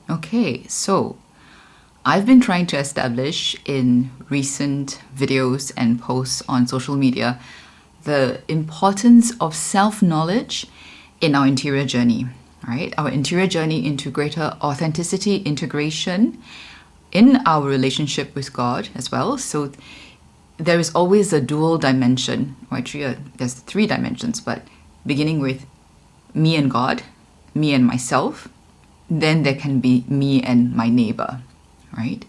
Okay, so I've been trying to establish in recent videos and posts on social media the importance of self-knowledge in our interior journey, right? Our interior journey into greater authenticity, integration in our relationship with God as well. So there is always a dual dimension, or actually there's 3 dimensions, but beginning with me and God, me and myself, then there can be me and my neighbor, right?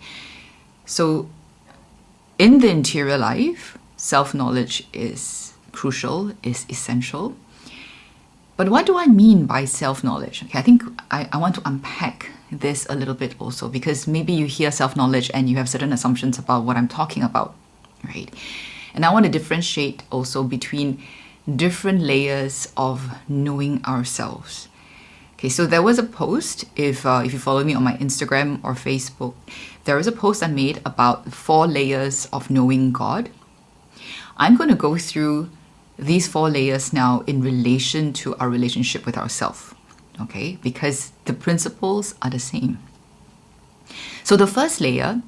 So in the interior life, self-knowledge is crucial, is essential. But what do I mean by self-knowledge? Okay, I think I want to unpack this a little bit also, because maybe you hear self-knowledge and you have certain assumptions about what I'm talking about, right? And I want to differentiate also between different layers of knowing ourselves. Okay, so there was a post, if you follow me on my Instagram or Facebook, there was a post I made about 4 layers of knowing God. I'm going to go through these 4 layers now in relation to our relationship with ourselves, okay? Because the principles are the same. So the first layer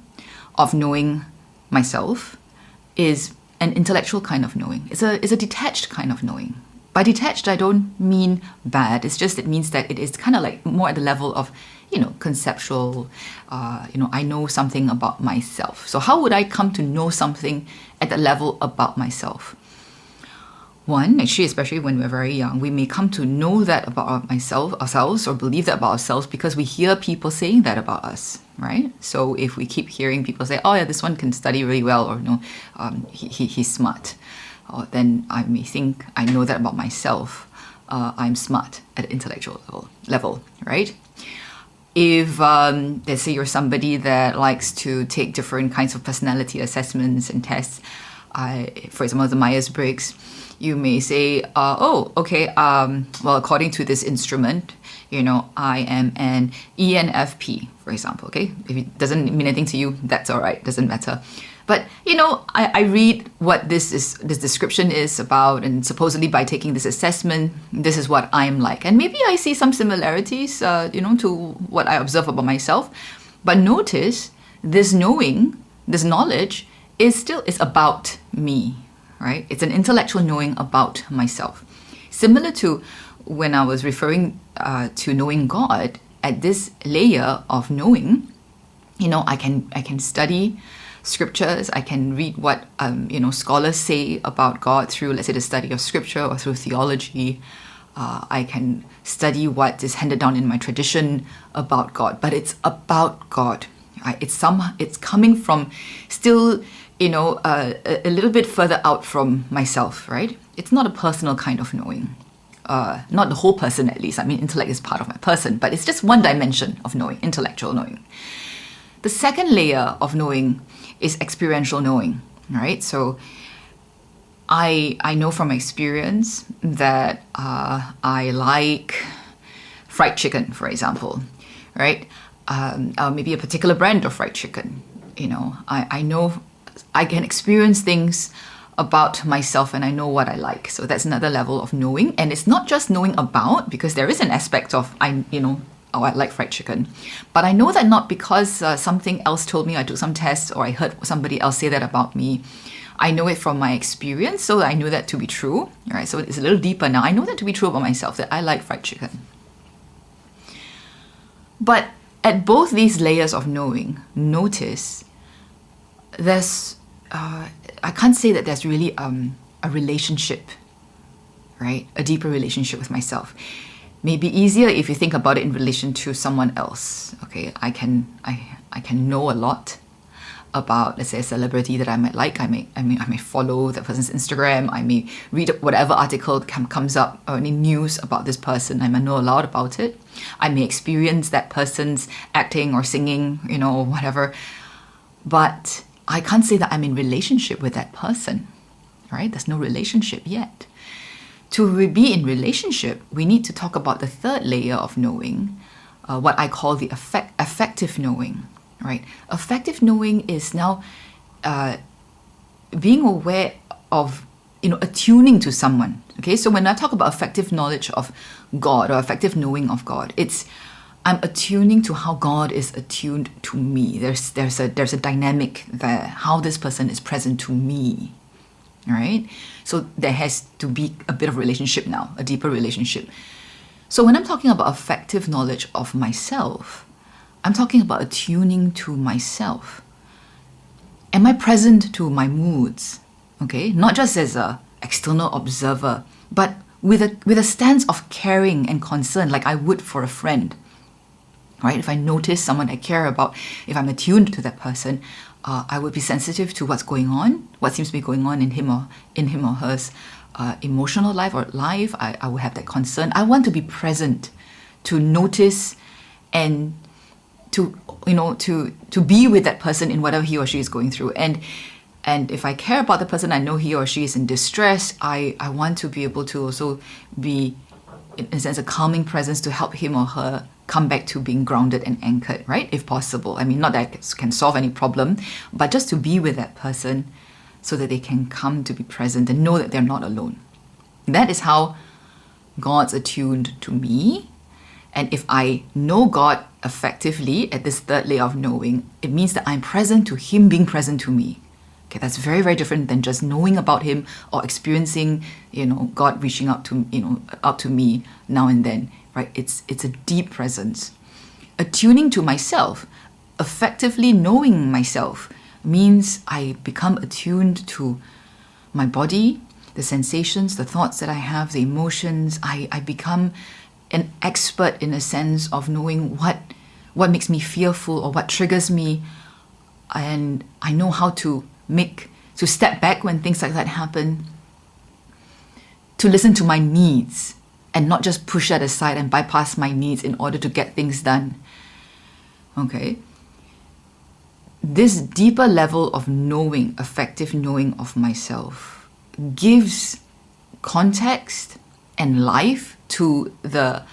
of knowing myself is an intellectual kind of knowing. It's a detached kind of knowing. By detached, I don't mean bad. It's just, it means that it is kind of like more at the level of, conceptual, I know something about myself. So how would I come to know something at the level about myself? One, actually, especially when we're very young, we may come to know that about ourselves, or believe that about ourselves because we hear people saying that about us, right? So if we keep hearing people say, oh yeah, this one can study really well, or he's smart, then I may think I know that about myself. I'm smart at an intellectual level, right? If let's say you're somebody that likes to take different kinds of personality assessments and tests, for example, the Myers-Briggs, you may say, well, according to this instrument, I am an ENFP, for example, okay? If it doesn't mean anything to you, that's all right, doesn't matter. But, I read what this description is about, and supposedly by taking this assessment, this is what I'm like. And maybe I see some similarities, to what I observe about myself. But notice this knowing, this knowledge is about me, right? It's an intellectual knowing about myself. Similar to when I was referring to knowing God, at this layer of knowing, I can study scriptures, I can read what scholars say about God through, let's say, the study of scripture or through theology. I can study what is handed down in my tradition about God, but it's about God. Right? It's coming from still, a little bit further out from myself, right? It's not a personal kind of knowing. Not the whole person, at least. I mean, intellect is part of my person, but it's just one dimension of knowing, intellectual knowing. The second layer of knowing is experiential knowing, right? So I know from experience that I like fried chicken, for example, right? Maybe a particular brand of fried chicken. I know I can experience things about myself and I know what I like. So that's another level of knowing. And it's not just knowing about, because there is an aspect of, I like fried chicken. But I know that not because something else told me, I took some tests, or I heard somebody else say that about me. I know it from my experience, so I know that to be true. Right? So it's a little deeper now. I know that to be true about myself, that I like fried chicken. But at both these layers of knowing, notice there's, I can't say that there's really a relationship, right? A deeper relationship with myself. Maybe easier if you think about it in relation to someone else. Okay, I can know a lot about, let's say, a celebrity that I might like. I may follow that person's Instagram. I may read whatever article comes up, or any news about this person. I might know a lot about it. I may experience that person's acting or singing, or whatever. But I can't say that I'm in relationship with that person, right? There's no relationship yet. To be in relationship, we need to talk about the third layer of knowing, what I call the affective knowing, right? Affective knowing is now being aware of, attuning to someone. Okay, so when I talk about affective knowledge of God or affective knowing of God, it's I'm attuning to how God is attuned to me. There's a dynamic there, how this person is present to me. All right? So there has to be a bit of relationship now, a deeper relationship. So when I'm talking about affective knowledge of myself, I'm talking about attuning to myself. Am I present to my moods? Okay, not just as an external observer, but with a stance of caring and concern, like I would for a friend. Right? If I notice someone I care about, if I'm attuned to that person, I would be sensitive to what's going on, what seems to be going on in him or her's emotional life or life. I will have that concern. I want to be present, to notice, and to be with that person in whatever he or she is going through. And if I care about the person, I know he or she is in distress, I want to be able to also be, in a sense, a calming presence to help him or her come back to being grounded and anchored, right? If possible. I mean, not that I can solve any problem, but just to be with that person so that they can come to be present and know that they're not alone. That is how God's attuned to me. And if I know God effectively at this third layer of knowing, it means that I'm present to Him being present to me. Okay, that's very, very different than just knowing about Him or experiencing, God reaching out to me now and then, right? It's a deep presence. Attuning to myself, effectively knowing myself, means I become attuned to my body, the sensations, the thoughts that I have, the emotions. I become an expert in a sense of knowing what makes me fearful or what triggers me, and I know how to step back when things like that happen, to listen to my needs and not just push that aside and bypass my needs in order to get things done. Okay? This deeper level of knowing, affective knowing of myself, gives context and life to the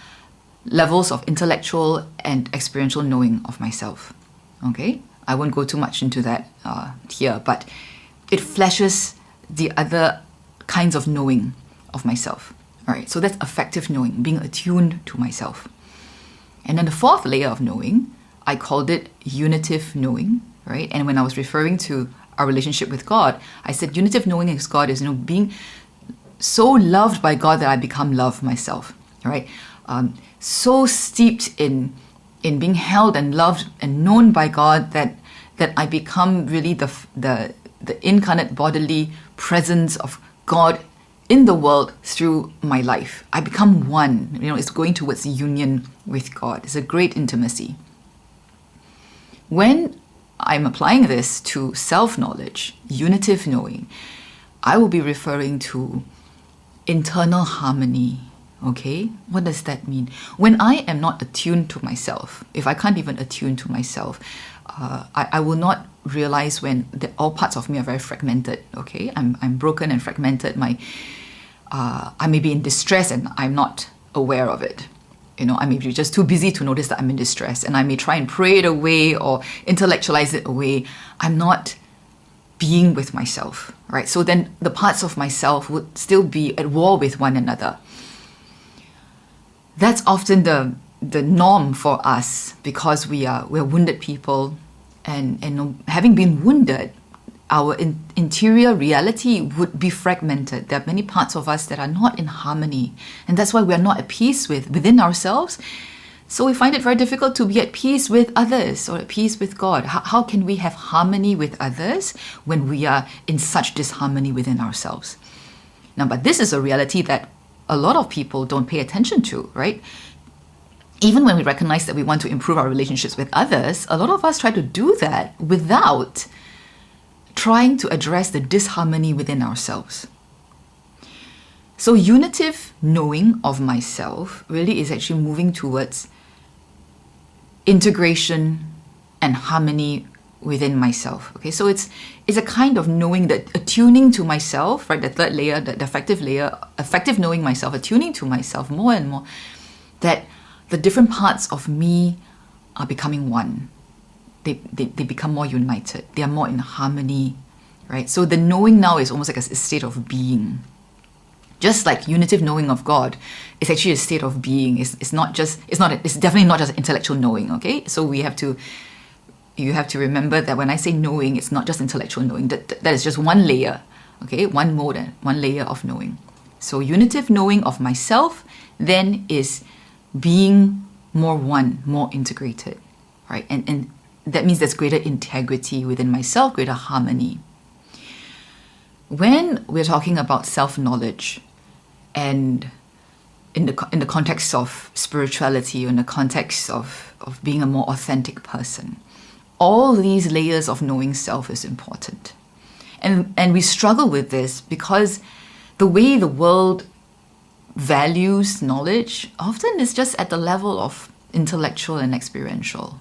levels of intellectual and experiential knowing of myself. Okay? I won't go too much into that here, but it fleshes the other kinds of knowing of myself. All right, so that's affective knowing, being attuned to myself. And then the fourth layer of knowing, I called it unitive knowing, right? And when I was referring to our relationship with God, I said unitive knowing as God is, being so loved by God that I become love myself, right? So steeped in being held and loved and known by God that I become really the incarnate bodily presence of God in the world through my life. I become one. It's going towards union with God. It's a great intimacy. When I'm applying this to self-knowledge, unitive knowing, I will be referring to internal harmony. Okay? What does that mean? When I am not attuned to myself, if I can't even attune to myself, I will not realize when all parts of me are very fragmented. Okay? I'm broken and fragmented. I may be in distress and I'm not aware of it. I may be just too busy to notice that I'm in distress, and I may try and pray it away or intellectualize it away. I'm not being with myself, right? So then the parts of myself would still be at war with one another. That's often the norm for us because we're wounded people, and having been wounded, our interior reality would be fragmented. There are many parts of us that are not in harmony, and that's why we're not at peace within ourselves. So we find it very difficult to be at peace with others or at peace with God. How can we have harmony with others when we are in such disharmony within ourselves? Now, but this is a reality that a lot of people don't pay attention to, right? Even when we recognize that we want to improve our relationships with others, a lot of us try to do that without trying to address the disharmony within ourselves. So unitive knowing of myself really is actually moving towards integration and harmony within myself. Okay, so it's a kind of knowing, that attuning to myself, right? The third layer, the affective layer, affective knowing myself, attuning to myself more and more, that the different parts of me are becoming one. They become more united. They are more in harmony, right? So the knowing now is almost like a state of being. Just like unitive knowing of God is actually a state of being. It's definitely not just intellectual knowing, okay? So you have to remember that when I say knowing, it's not just intellectual knowing. That is just one layer, okay? One mode and one layer of knowing. So unitive knowing of myself then is being more one, more integrated, right? And that means there's greater integrity within myself, greater harmony. When we're talking about self-knowledge, and in the context of spirituality, in the context of being a more authentic person, all these layers of knowing self is important. And we struggle with this because the way the world values knowledge often is just at the level of intellectual and experiential,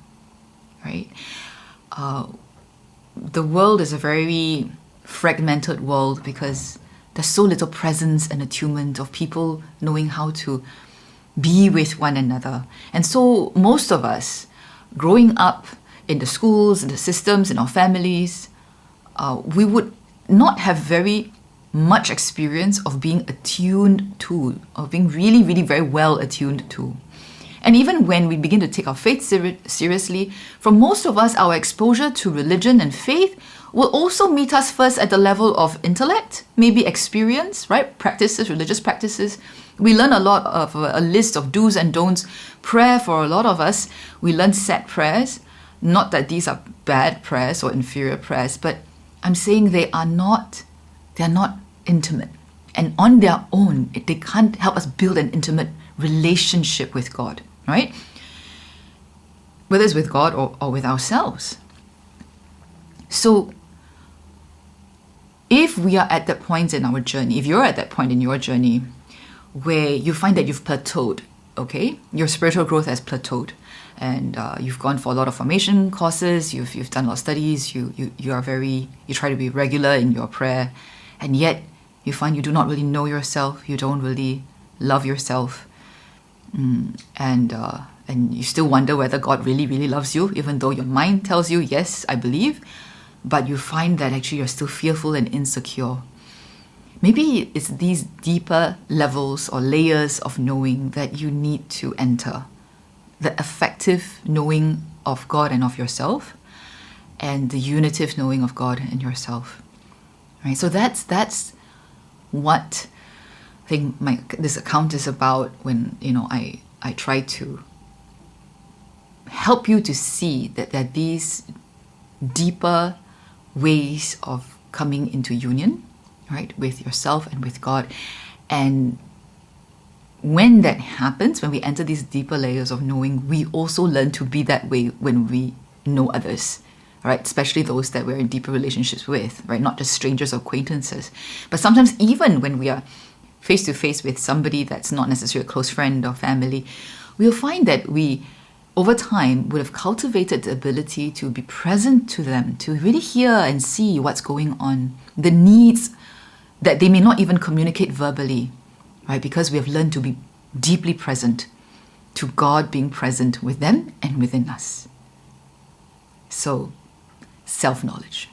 right? The world is a very fragmented world because there's so little presence and attunement of people knowing how to be with one another. And so most of us, growing up in the schools, in the systems, in our families, we would not have very much experience of being attuned to, of being really, really very well attuned to. And even when we begin to take our faith seriously, for most of us, our exposure to religion and faith will also meet us first at the level of intellect, maybe experience, right? Practices, religious practices. We learn a lot of a list of do's and don'ts. Prayer, for a lot of us, we learn set prayers. Not that these are bad prayers or inferior prayers, but I'm saying they're not intimate. And on their own, they can't help us build an intimate relationship with God, right? Whether it's with God or with ourselves. So if we are at that point in our journey, if you're at that point in your journey where you find that you've plateaued, okay? Your spiritual growth has plateaued, and you've gone for a lot of formation courses, you've done a lot of studies, you try to be regular in your prayer, and yet you find you do not really know yourself, you don't really love yourself, and you still wonder whether God really, really loves you, even though your mind tells you, yes, I believe, but you find that actually you're still fearful and insecure. Maybe it's these deeper levels or layers of knowing that you need to enter. The affective knowing of God and of yourself, and the unitive knowing of God and yourself. Right? So that's what I think this account is about, when I try to help you to see that there are these deeper ways of coming into union, right, with yourself and with God. And when that happens, when we enter these deeper layers of knowing, we also learn to be that way when we know others, right? Especially those that we're in deeper relationships with, right? Not just strangers or acquaintances, but sometimes even when we are face to face with somebody that's not necessarily a close friend or family, we'll find that we, over time, would have cultivated the ability to be present to them, to really hear and see what's going on, the needs that they may not even communicate verbally, right? Because we have learned to be deeply present to God being present with them and within us. So, self-knowledge.